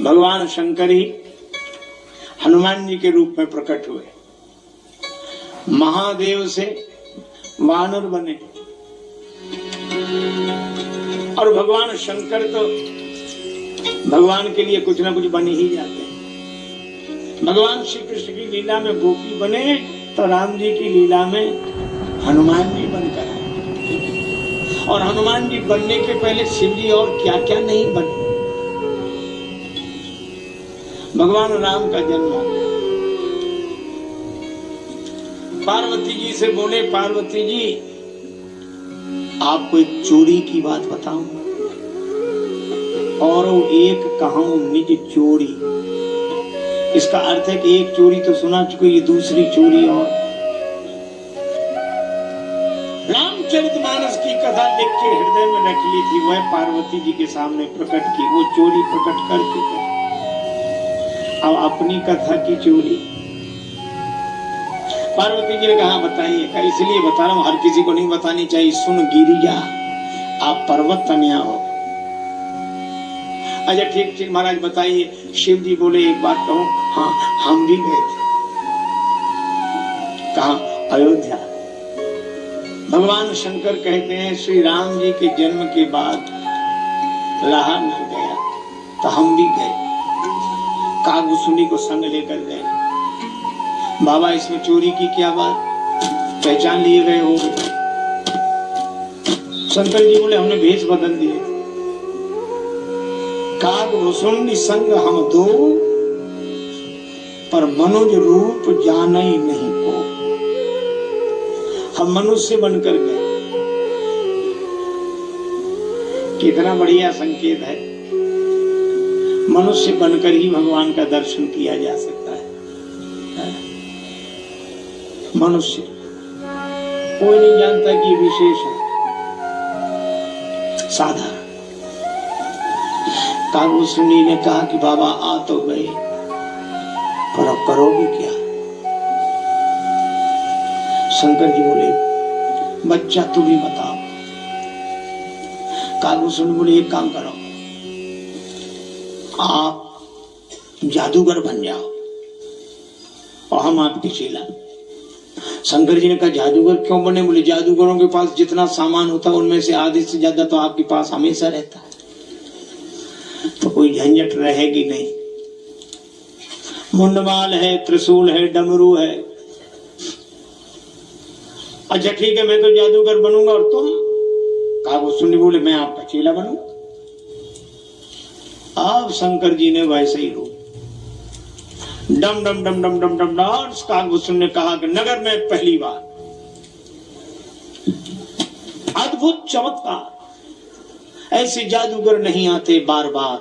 भगवान शंकर ही हनुमान जी के रूप में प्रकट हुए, महादेव से वानर बने। और भगवान शंकर तो भगवान के लिए कुछ ना कुछ बन ही जाते हैं। भगवान श्री कृष्ण की लीला में गोपी बने तो राम जी की लीला में हनुमान जी बनकर आए। और हनुमान जी बनने के पहले शिव जी और क्या क्या नहीं बने। भगवान राम का जन्म हो गया। पार्वती जी से बोले, पार्वती जी आपको एक चोरी की बात बताऊं, और एक कहूं निज चोरी। इसका अर्थ है कि एक चोरी तो सुना चुके, ये दूसरी चोरी। और रामचरितमानस की कथा लिख के हृदय में रख ली थी, वह पार्वती जी के सामने प्रकट की। वो चोरी प्रकट कर चुके, अब अपनी कथा की चोरी। पार्वती जी ने कहा बताइए। इसलिए बता रहा हूं, हर किसी को नहीं बतानी चाहिए। सुन गिरिजा आप पर्वत तनिया हो। अच्छा ठीक ठीक महाराज बताइए। शिव जी बोले एक बात कहूं, हाँ हम भी गए थे। कहा? अयोध्या। भगवान शंकर कहते हैं श्री राम जी के जन्म के बाद रहा न गया तो हम भी गए, कागभूषुंडी को संग लेकर गए। बाबा इसमें चोरी की क्या बात, पहचान लिए गए हो? शंकर जी बोले हमने भेष बदल दिए। कागभूषुंडी संग हम दो, पर मनुज रूप जाने ही नहीं को। हम मनुष्य बनकर गए। कितना बढ़िया संकेत है। मनुष्य बनकर ही भगवान का दर्शन किया जा सकता है। मनुष्य कोई नहीं जानता कि विशेष है, साधारण। कागभूषुंडी ने कहा कि बाबा आ तो गए, पर अब करोगे क्या? शंकर जी बोले बच्चा तुम ही बताओ। कागभूषुंडी बोले एक काम करो, आप जादूगर बन जाओ और हम आपके चेला। शंकर जी ने कहा जादूगर क्यों बने? बोले जादूगरों के पास जितना सामान होता है उनमें से आधे से ज्यादा तो आपके पास हमेशा रहता है, तो कोई झंझट रहेगी नहीं। मुंडमाल है, त्रिशूल है, डमरू है। अच्छा ठीक है मैं तो जादूगर बनूंगा और तुम? कागभूषुंडी बोले मैं आपका चेला बनूंगा। अब शंकर जी ने वैसे ही रूप डम डम डम डम डम डम डांस। कागभूषुंडी ने कहा कि नगर में पहली बार अद्भुत चमत्कार, ऐसे जादूगर नहीं आते बार बार।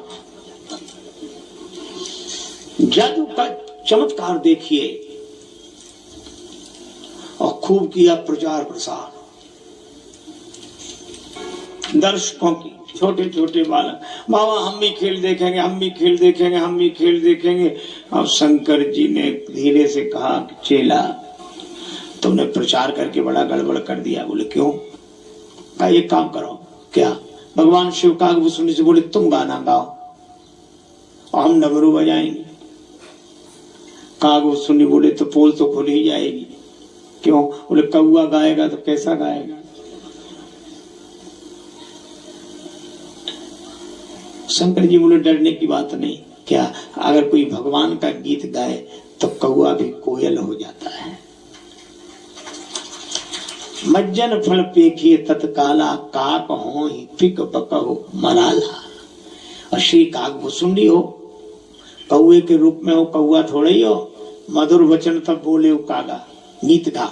जादू का चमत्कार देखिए। और खूब किया प्रचार प्रसार। दर्शकों की छोटे छोटे बालक, बाबा हम भी खेल देखेंगे, हम भी खेल देखेंगे, हम भी खेल देखेंगे। अब शंकर जी ने धीरे से कहा कि चेला तुमने प्रचार करके बड़ा गड़बड़ कर दिया। बोले क्यों? कहा एक काम करो। क्या? भगवान शिव कागभूषुंडी से बोले तुम गाना गाओ और हम डमरू बजाएंगे। कागभूषुंडी बोले तो पोल तो खुल ही जाएगी। क्यों? बोले कौआ गाएगा तो कैसा गाएगा? शंकर जी बोले डरने की बात नहीं। क्या? अगर कोई भगवान का गीत गाए तो कौआ भी कोयल हो जाता है। मज्जन फल पेखिए तत्काला, काक हो ही पिक पकहो मराला। और श्री कागभूषुंडी हो, कौए के रूप में हो, कौआ थोड़े ही हो। मधुर वचन तब बोले हो कागा, गीत गा।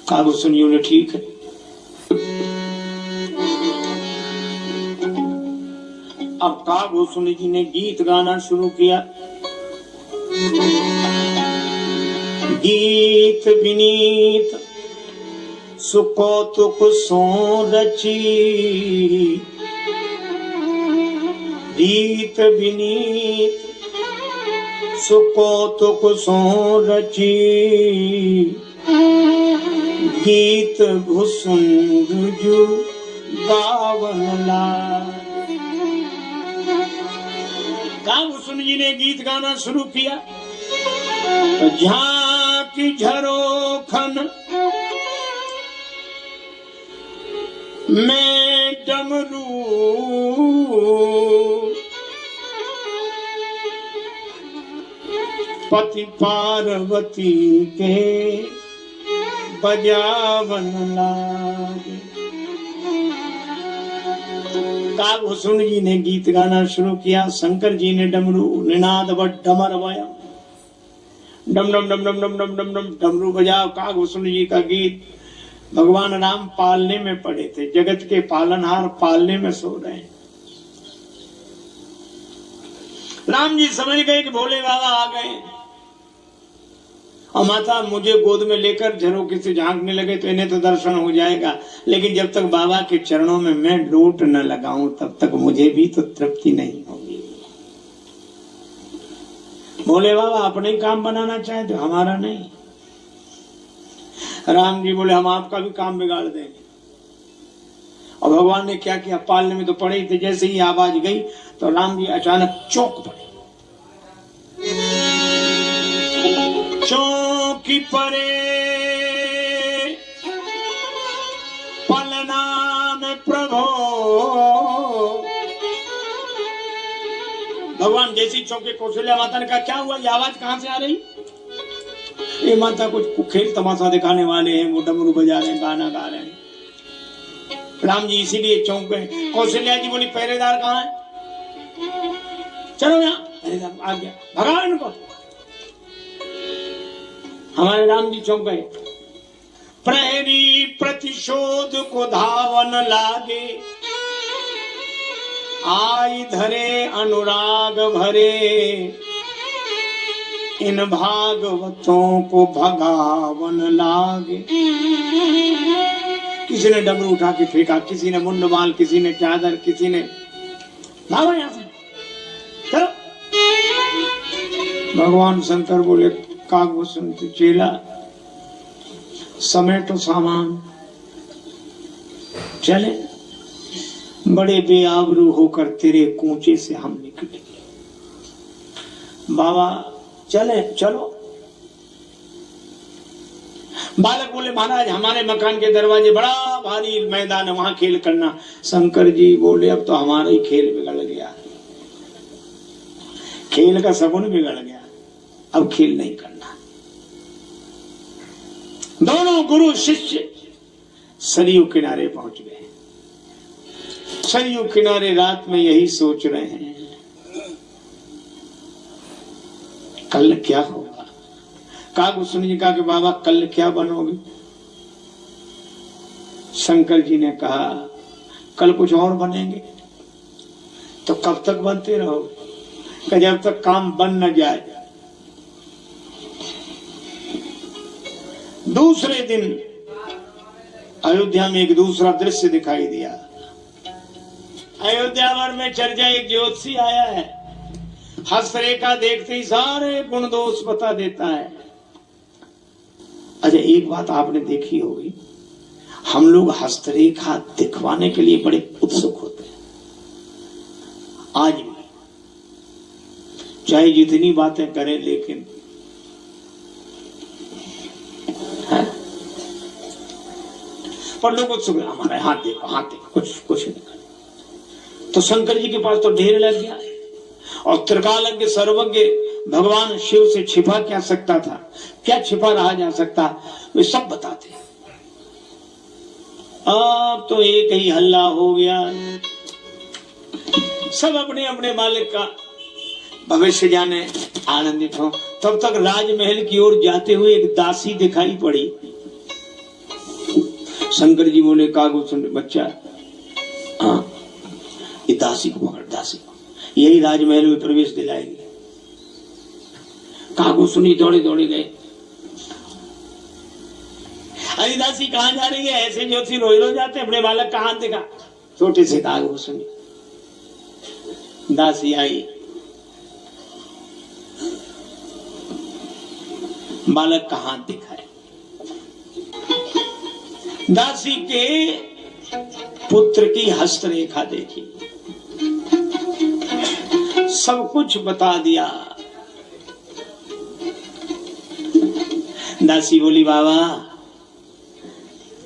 कागभूषुंडी बोले ठीक है। अब कागभूषुंडी जी ने गीत गाना शुरू किया। गीत विनीत सुकौतुक सो रची, गीत विनीत सुकौतुक सो रची, गीत भूषुंड गावन ला। कागभूषण जी ने गीत गाना शुरू किया। झांकी झरोखन मैं डमरू पति पार्वती के बजावन लागे। कागभूषण जी ने गीत गाना शुरू किया। शंकर जी ने डमरू निनाद व डमर बया, डम डम डम डम डम डम डम डम डमरू बजाओ। कागभूषण जी का गीत भगवान राम पालने में पड़े थे, जगत के पालनहार पालने में सो रहे हैं। राम जी समझ गए कि भोले बाबा आ गए और माता मुझे गोद में लेकर झरोखे से झांकने लगे तो इन्हें तो दर्शन हो जाएगा, लेकिन जब तक बाबा के चरणों में मैं लोट न लगाऊं तब तक मुझे भी तो तृप्ति नहीं होगी। भोले बाबा अपने काम बनाना चाहते, हमारा नहीं। राम जी बोले हम आपका भी काम बिगाड़ देंगे। और भगवान ने क्या किया, पालने में तो पड़े ही थे। जैसे ही आवाज गई तो राम जी अचानक चौंक पड़े। चौंकी पड़े पलना में प्रभो। भगवान जैसी चौंके, कौशल्या माता ने कहा क्या हुआ, ये आवाज कहां से आ रही? ये माता कुछ खेल तमाशा दिखाने वाले हैं, वो डमरू बजा रहे हैं, गाना गा रहे हैं। राम जी इसीलिए चौंक गए। कौशल्या जी बोली पहरेदार कहाँ है? चलो यहाँ पहरेदार आ गया, भगाओ इनको। हमारे राम जी चौंक गए। प्रहरी प्रतिशोध को धावन लागे, आई धरे अनुराग भरे, इन भागवतों को भगावन लागे। किसी ने डमरू उठा के फेंका, किसी ने मुंडमाल, किसी ने चादर, किसी ने भागो यहां से, चलो। भगवान शंकर बोले कागभूषण के चेला समेटो सामान, चले। बड़े बेआबरू होकर तेरे कूचे से हम निकले। बाबा चले, चलो। बालक बोले महाराज हमारे मकान के दरवाजे बड़ा भारी मैदान है, वहां खेल करना। शंकर जी बोले अब तो हमारा ही खेल बिगड़ गया, खेल का सगुन बिगड़ गया, अब खेल नहीं करना। दोनों गुरु शिष्य सरयू किनारे पहुंच गए। सरयू किनारे रात में यही सोच रहे हैं कल क्या होगा। कागभूषण जी कहा कि बाबा कल क्या बनोगे? शंकर जी ने कहा कल कुछ और बनेंगे। तो कब तक बनते रहोगे? कि जब तक काम बन न जाए। दूसरे दिन अयोध्या में एक दूसरा दृश्य दिखाई दिया। अयोध्या भर में चर्चा, एक ज्योतिषी आया है, हस्तरेखा देखते ही सारे गुण दोष बता देता है। अच्छा एक बात आपने देखी होगी, हम लोग हस्तरेखा दिखवाने के लिए बड़े उत्सुक होते हैं। आज भी चाहे जितनी बातें करें, लेकिन है पर लोग उत्सुक, हमारे हाथ देखो, हाथ देखो, कुछ नहीं कर। तो शंकर जी के पास तो ढेर लग गया और त्रिकालज्ञ सर्वज्ञ भगवान शिव से छिपा क्या सकता था, क्या छिपा रहा जा सकता, वे सब बताते। अब तो एक ही हल्ला हो गया, सब अपने अपने मालिक का भविष्य जाने आनंदित हो। तब तक राजमहल की ओर जाते हुए एक दासी दिखाई पड़ी। शंकर जी बोले कागभूषण बच्चा, हाँ ये दासी को पकड़, दासी को, यही राजमहल में प्रवेश दिलाएगी। कागभूषण दौड़े दौड़े गए। अरे दासी कहाँ जा रही है? ऐसे ज्योतिषी रोज रोज जाते, अपने बालक का हाथ दिखा। छोटे से कागभूषण। दासी आई, बालक का हाथ दिखाए। दासी के पुत्र की हस्तरेखा देखी। सब कुछ बता दिया। दासी बोली बाबा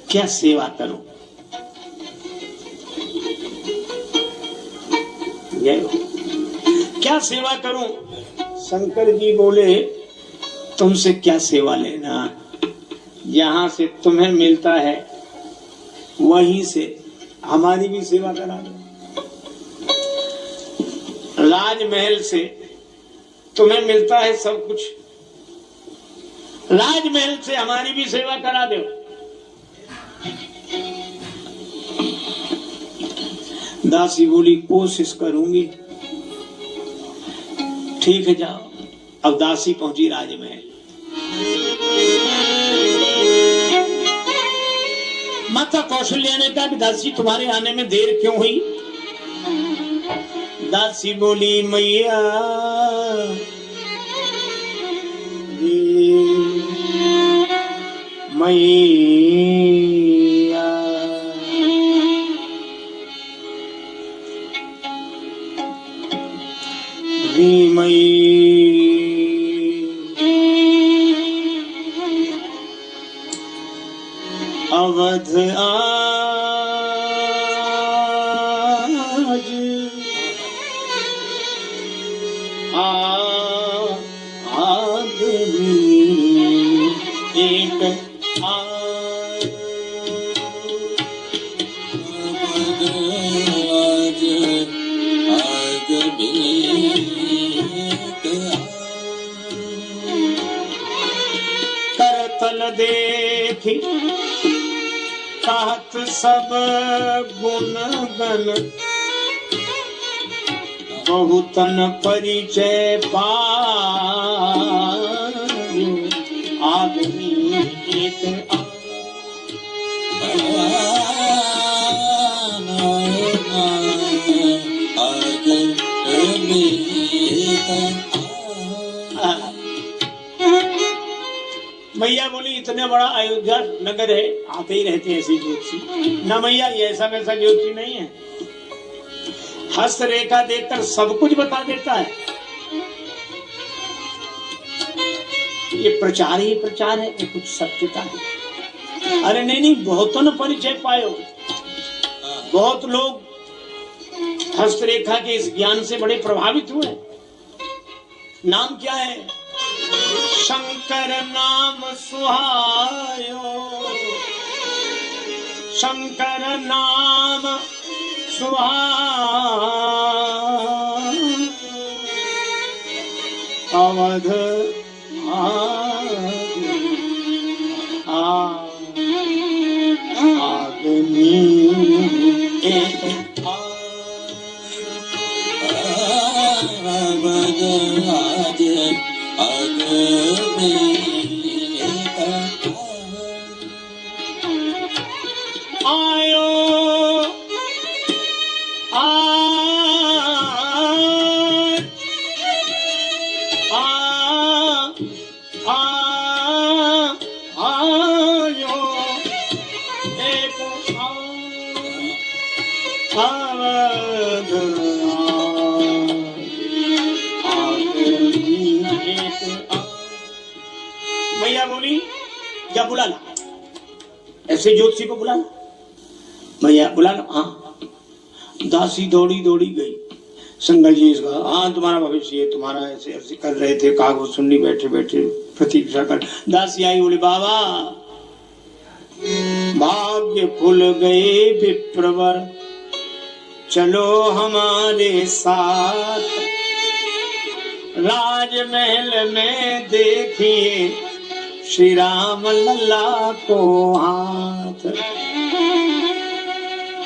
क्या सेवा करूं? क्या सेवा करूं? शंकर जी बोले तुमसे क्या सेवा लेना, यहां से तुम्हें मिलता है वहीं से हमारी भी सेवा करा दो। राजमहल से तुम्हें मिलता है सब कुछ, राजमहल से हमारी भी सेवा करा दो। दासी बोली कोशिश करूंगी। ठीक है जाओ। अब दासी पहुंची राजमहल। माता कौशल्या ने कहा कि दासी तुम्हारे आने में देर क्यों हुई? दासी बोली मैया मैया अवध आज आदमी एक करतल देखी कहत सब गुण गण, बहुतन परिचय पायो आदमी एक मैया बोली इतना बड़ा अयोध्या नगर है, आते ही रहते हैं ऐसे ज्योतिषी। न मैया ये ऐसा वैसा ज्योतिषी नहीं है, हस्त रेखा देखकर सब कुछ बता देता है। ये प्रचार ही प्रचार है, ये कुछ सत्यता है। अरे नहीं नहीं, बहुतों ने परिचय पायो, बहुत लोग हस्तरेखा के इस ज्ञान से बड़े प्रभावित हुए। नाम क्या है? शंकर नाम सुहायो, शंकर नाम सुहायो, अवध आदमी एक आयो आयो एक मैया बोली क्या बुला ला, ऐसे ज्योतिषी को बुला ला। मैया बुला ला। हाँ। दासी दौड़ी दौड़ी गई। शंकर जी इसका हाँ तुम्हारा भविष्य है, तुम्हारा ऐसे ऐसे कर रहे थे, कागज सुननी बैठे बैठे प्रतीक्षा कर। दासी आई बोले बाबा भाग्य खुल गए विप्रवर, चलो हमारे साथ राजमहल में देखिए श्री राम लल्ला को हाथ।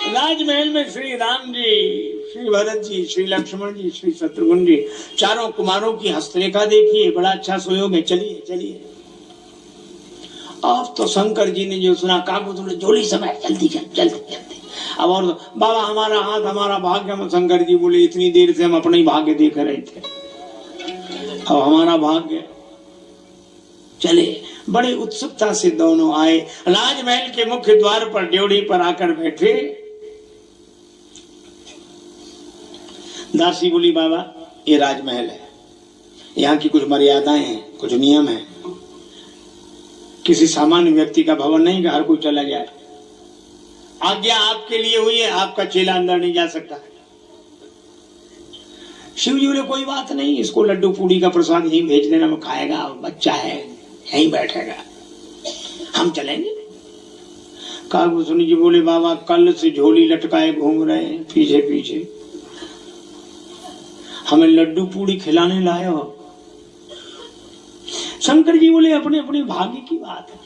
राजमहल में श्री राम जी, श्री भरत जी, श्री लक्ष्मण जी, श्री शत्रुघ्न जी, चारों कुमारों की हस्तरेखा देखिए, बड़ा अच्छा सुयोग है, चलिए चलिए। अब तो शंकर जी ने जो सुना, कागज जोड़ी समय जल्दी जल्दी जल्दी। अब और बाबा हमारा हाथ हमारा भाग्य, हम शंकर जी बोले इतनी देर से हम अपना ही भाग्य देख रहे थे, अब हमारा भाग्य। चले बड़े उत्सुकता से दोनों आए, राजमहल के मुख्य द्वार पर ड्योढ़ी पर आकर बैठे। दासी बोली बाबा ये राजमहल है, यहाँ की कुछ मर्यादाएं हैं, कुछ नियम हैं। किसी सामान्य व्यक्ति का भवन नहीं कि हर कोई चला जाए। आज्ञा आपके लिए हुई है, आपका चेला अंदर नहीं जा सकता। शिव जी बोले कोई बात नहीं, इसको लड्डू पूड़ी का प्रसाद यहीं भेज देना, वो खाएगा, बच्चा है यहीं बैठेगा, हम चलेंगे। काकभूषण जी बोले बाबा कल से झोली लटकाए घूम रहे हैं पीछे पीछे, हमें लड्डू पूड़ी खिलाने लाए हो। शंकर जी बोले अपने अपने भाग्य की बात है।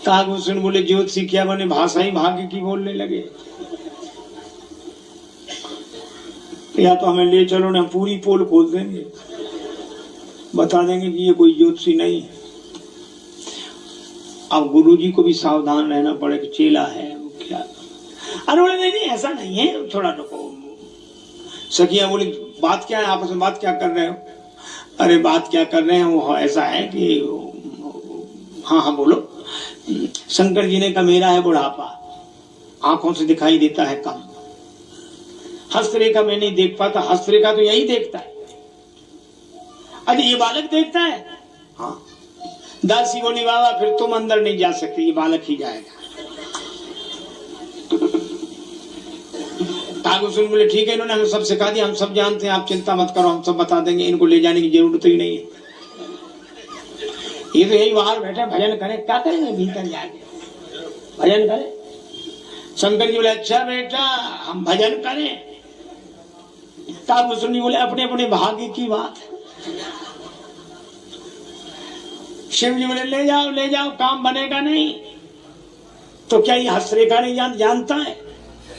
काकभूषण बोले ज्योतिषी क्या बने, भाषा ही भाग्य की बोलने लगे। या तो हमें ले चलो ना, पूरी पोल खोल देंगे, बता देंगे कि ये कोई ज्योतिषी नहीं है। अब गुरुजी को भी सावधान रहना पड़े कि चेला है वो क्या। अरे बोले नहीं नहीं ऐसा नहीं है, थोड़ा रुको। सखिया बोली बात क्या है, आपस में बात क्या कर रहे हो? अरे बात क्या कर रहे हैं, वो ऐसा है कि हाँ हाँ बोलो। शंकर जी ने कहा मेरा है बुढ़ापा, आंखों से दिखाई देता है कम, हस्तरेखा मैं नहीं देख पाता, हस्तरेखा तो यही देखता है। अरे ये बालक देखता है? हाँ। दासी बोली बाबा फिर तुम अंदर नहीं जा सकते, ये बालक ही जाएगा। काकभूषण बोले ठीक है, इन्होंने हमें सब सिखा दिया, हम सब जानते हैं, आप चिंता मत करो, हम सब बता देंगे, इनको ले जाने की जरूरत ही नहीं है। ये तो यही बाहर बैठे भजन करें, क्या करेंगे भीतर जाके भजन करें। शंकर जी बोले अच्छा बेटा हम भजन करें। काकभूषण जी बोले अपने अपने भाग्य की बात है। शिव जी बोले ले जाओ काम बनेगा नहीं। तो क्या ये हस्तरेखा नहीं जानता है,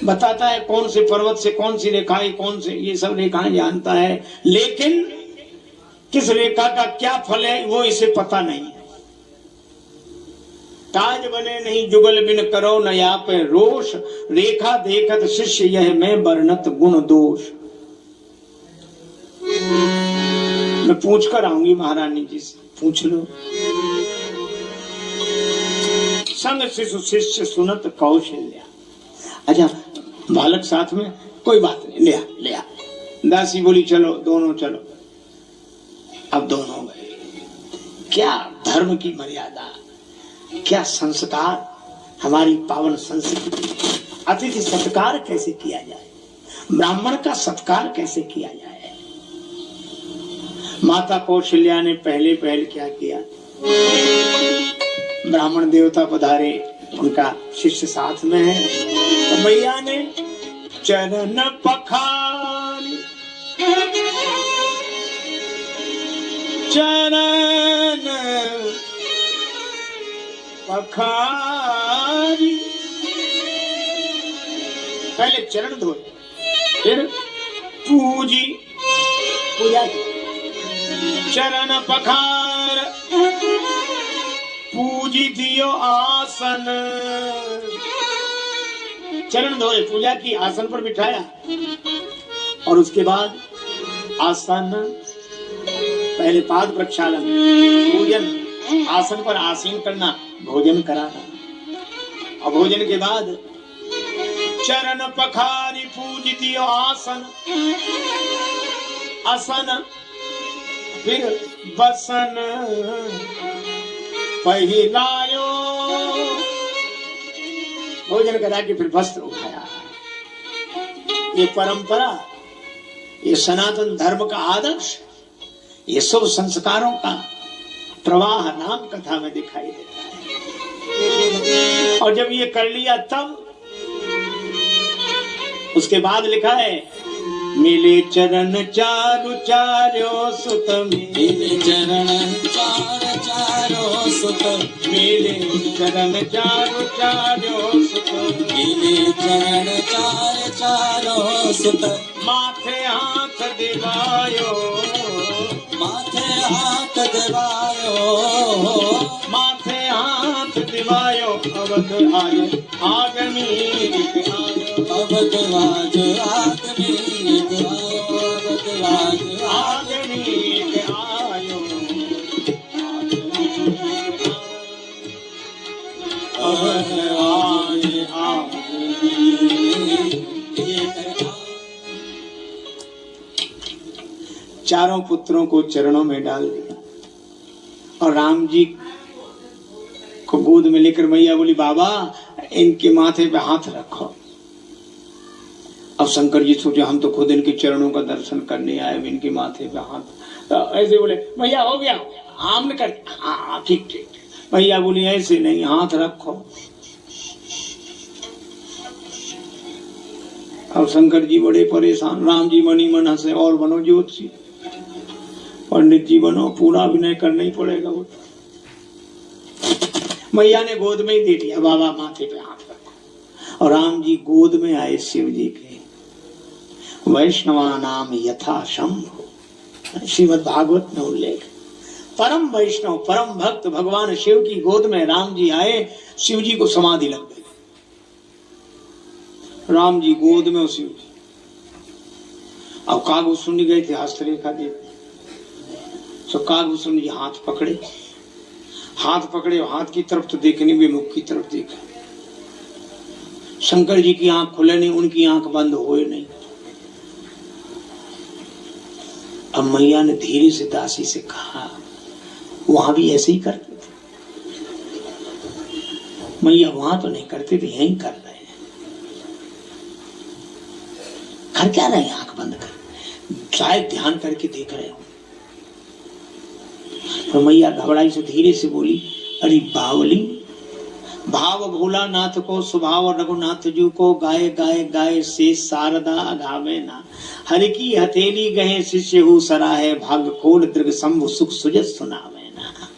बताता है कौन से पर्वत से कौन सी रेखाएं, कौन से ये सब रेखाएं जानता है, लेकिन किस रेखा का क्या फल है वो इसे पता नहीं है। ताज बने नहीं जुगल बिन करो न या पे रोष, रेखा देखत शिष्य यह मैं वर्णत गुण दोष। मैं पूछ कर आऊंगी महारानी जी से, पूछ लो। संग शिशु शिष्य सुनत कौशल्या। अच्छा बालक साथ में, कोई बात नहीं, ले आ। दासी बोली चलो दोनों चलो। अब दोनों गए। क्या धर्म की मर्यादा, क्या संस्कार, हमारी पावन संस्कृति। अतिथि सत्कार कैसे किया जाए, ब्राह्मण का सत्कार कैसे किया जाए। माता कौशल्या ने पहले क्या किया, ब्राह्मण देवता पधारे, उनका शिष्य साथ में है, तो मैया ने चरण पखारी, चरण पखारी, पहले चरण धोए, फिर पूजा की। चरण पखार पूजी दियो आसन, चरण धोए, पूजा की, आसन पर बिठाया, और उसके बाद आसन, पहले पाद प्रक्षालन, पूजन, आसन पर आसीन करना, भोजन कराना, और भोजन के बाद चरण पखारी पूज दियो आसन, आसन फिर बसन पहिलायो, भोजन करा के फिर वस्त्र उठाया। ये परंपरा, ये सनातन धर्म का आदर्श, ये सब संस्कारों का प्रवाह नाम कथा में दिखाई देता है। और जब ये कर लिया तब उसके बाद लिखा है मिले चरण चारु चार्यो सुत, मिले चरण चारो सुत, मिले चरण चारु चार्यो सुत, मिले चरण चारो सुत, माथे हाथ दिवायो, माथे हाथ दिवायो, माथे हाथ दिवायो, अवध आय आगमी आयो, अवध आज आगमी आयो, अवध आज आगमी आयो, अवध आय आगमी। चारों पुत्रों को चरणों में डाल दिया और राम जी को गोद में लेकर मैया बोली बाबा इनके माथे पे हाथ रखो। अब शंकर जी सोचे हम तो खुद इनके चरणों का दर्शन करने आए, इनके माथे पे हाथ, तो ऐसे बोले भैया हो गया, हमने कर, हाँ ठीक ठीक। भैया बोली ऐसे नहीं, हाथ रखो। अब शंकर जी बड़े परेशान, राम जी मनी मन हंसे और बनो ज्योतिषी, पंडित जी बनो, पूरा अभिनय करना ही पड़ेगा। वो मैया ने गोद में ही दे दिया, बाबा माथे पे हाथ रखो। और राम जी गोद में आए शिव जी के। वैष्णवा नाम यथा शंभु, श्रीमद् भागवत में उल्लेख। परम वैष्णव परम भक्त भगवान शिव की गोद में राम जी आए, शिव जी को समाधि लग गई। राम जी गोद में और शिव जी। अब कागभूषण गए थे हस्तरेखा देव, तो कागभूषण जी हाथ पकड़े, हाथ की तरफ तो देखे नहीं, मुख की तरफ देखे। शंकर जी की आंख खुले नहीं, उनकी आंख बंद हुए नहीं। अब मैया ने धीरे से दासी से कहा, वहां भी ऐसे ही करते थे? मैया वहां तो नहीं करते थे, यहीं कर रहे हैं। कर क्या रहे हैं? आंख बंद कर, शायद ध्यान करके देख रहे हो। तो मैया घबराई से धीरे से बोली, अरे बावली, भाव भोला नाथ को स्वभाव रघुनाथ जू को, गाए गाए गाए से शारदा गावे ना, हर की हथेली गहे शिष्य हु सराहे, भाग खोल दृग शंभु सुख सुजत सुनावे ना।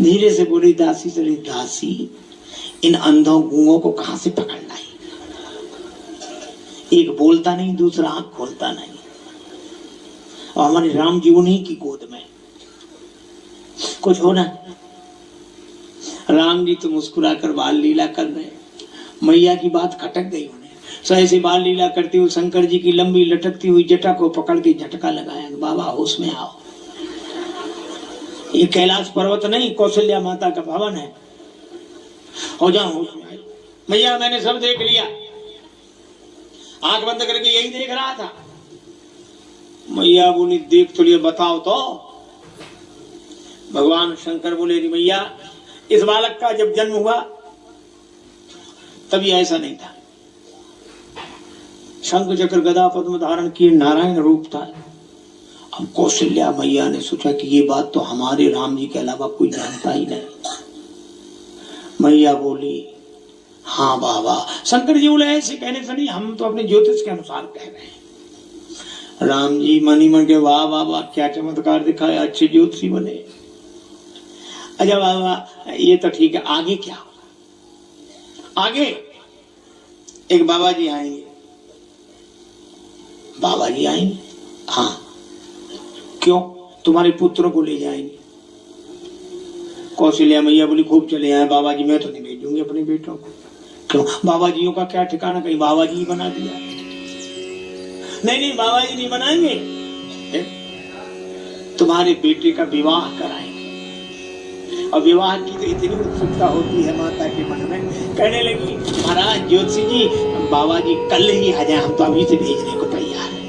धीरे से बोली दासी, चली दासी, इन अंधों गूंगों को कहां से पकड़ना है? एक बोलता नहीं, दूसरा आंख खोलता नहीं, और हमारे राम जी उन्हीं की गोद में, कुछ होना। राम जी तो मुस्कुराकर बाल लीला कर रहे, मैया की बात खटक गई उन्हें। सो ऐसे बाल लीला करती हुई शंकर जी की लंबी लटकती हुई जटा को पकड़ के झटका लगाया, बाबा होश में आओ। ये कैलाश पर्वत नहीं, कौशल्या माता का भवन है, हो जाओ होश में। मैया मैंने सब देख लिया, आंख बंद करके यही देख रहा था। मैया बोली देख तो लिया, बताओ तो। भगवान शंकर बोले, मैया इस बालक का जब जन्म हुआ तभी ऐसा नहीं था, शंख चक्र गदा पद्म धारण किए नारायण रूप था। अब कौशल्या मैया ने सोचा कि ये बात तो हमारे राम जी के अलावा कोई जानता ही नहीं। मैया बोली, हाँ बाबा। शंकर जी बोले ऐसे कहने से नहीं, हम तो अपने ज्योतिष के अनुसार कह रहे हैं। राम जी मनी मन के, वाह बाबा क्या चमत्कार दिखाया, अच्छे ज्योतिषी बने। अच्छा बाबा ये तो ठीक है, आगे क्या होगा? आगे एक बाबा जी आएंगे। बाबा जी आएंगे? हाँ। क्यों? तुम्हारे पुत्रों को ले जाएंगे। कौशल्या मैया बोली, खूब चले आए बाबा जी, मैं तो नहीं भेजूंगी अपने बेटों को। क्यों? बाबा जियों का क्या ठिकाना, कहीं बाबा जी बना दिया? नहीं नहीं बाबा जी नहीं बनाएंगे, तुम्हारे बेटे का विवाह कराएंगे। और विवाह की तो इतनी उत्सुकता होती है माता के मन में, कहने लगी महाराज ज्योतिषी जी, बाबा जी कल ही आ जाए, हम तो अभी से भेजने को तैयार हैं।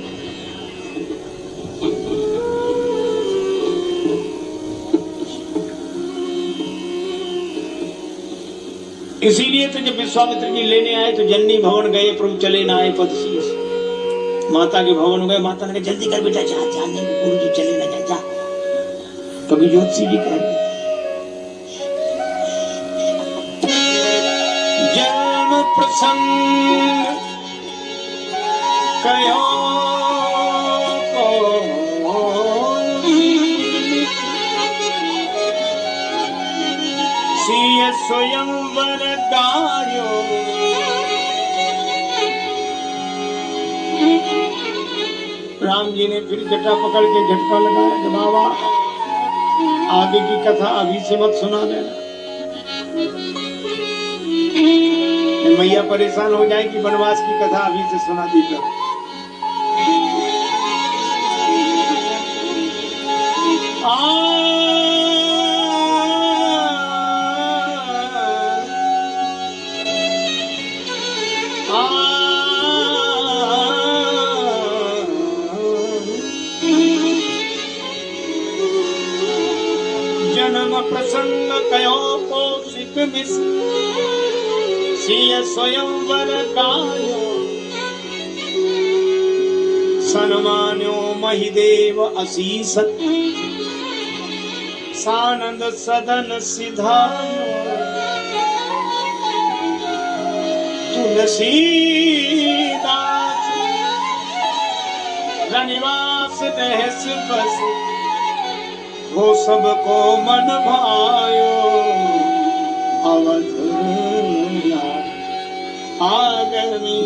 इसीलिए तो जब विश्वामित्र जी लेने आए तो जननी भवन गए, प्रभु चले ना आए पद शीश। माता के भवन गए, माता ने कहा जल्दी कर बेटा, जा जा, नहीं गुरु जी चले ना जा। कभी ज्योतिषी जी कह रहे, जन्म प्रसंग कयो सिय स्वयंवर गायो, राम जी ने फिर जटा पकड़ के झटका लगाया कि बाबा आगे की कथा अभी से मत सुना देना, मैया परेशान हो जाएगी, वनवास की कथा अभी से सुना दी तो। कयो कौशिक मिस सिय स्वयंवर गायो सन्मान्यो महिदेव असीस सानंद सदन सिधायो तुलसीदास रनिवास रहस बस हो सबको मन भायो अवध आगमी